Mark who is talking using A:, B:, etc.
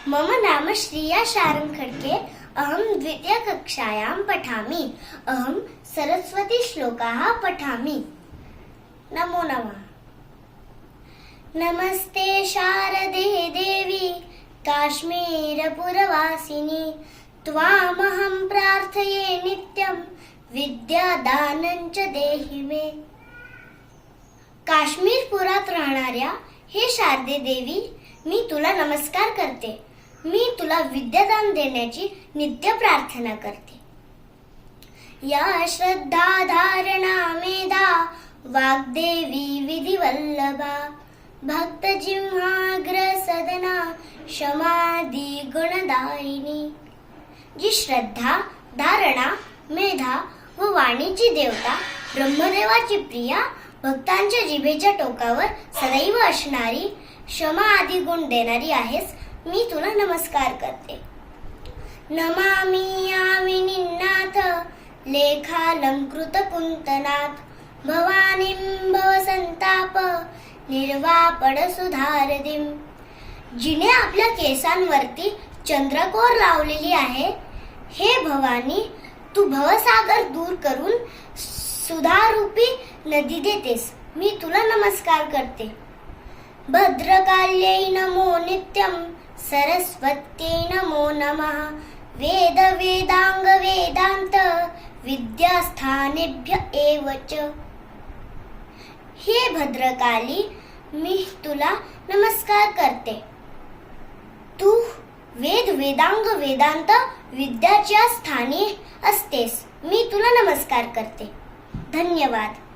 A: मम नाम श्रिया शारं खड्के। अहं द्वितीयकक्षायां पठामि। अहं सरस्वती श्लोकाः पठामि। नमो नमः। नमस्ते शारदे देवी काश्मीरपुरवासिनी। त्वामहं प्रार्थये नित्यं विद्यादानं च देहि मे। काश्मीरपुरात राहणाऱ्या हे शारदे देवी, मी तुला नमस्कार करते. मी तुला विद्यादान देण्याची नित्य प्रार्थना करते. या श्रद्धा धारणा मेधा वाग्देवी विधिवल्लभा भक्त जिह्वाग्र सदना क्षमादी गुणदायिनी. जी श्रद्धा धारणा मेधा व वाणीची देवता ब्रह्मदेवाची प्रिया भक्तांच्या जिभेच्या टोकावर सदैव असणारी क्षमा आदी गुण देणारी आहेस, मी तुला नमस्कार करते. नमामि यामिनीनाथ लेखालंकृत कुंतनाथ भवानीं भवसंताप निर्वापड सुधारदिं. जिने आपल्या केसांवरती चंद्रकोर लावलेली आहे, हे भवानी, तू भवसागर दूर करून सुधारूपी नदी देतेस, मी तुला नमस्कार करते. भद्रकाल्यै नमो नित्यं सरस्वत्यै नमो नमः. वेद वेदांग वेदांत विद्यास्थानेभ्य एव च. हे भद्रकाली, मी तुला नमस्कार करते. तू वेद वेदांग वेदांत विद्याच्या स्थानी असतेस, मी तुला नमस्कार करते. धन्यवाद.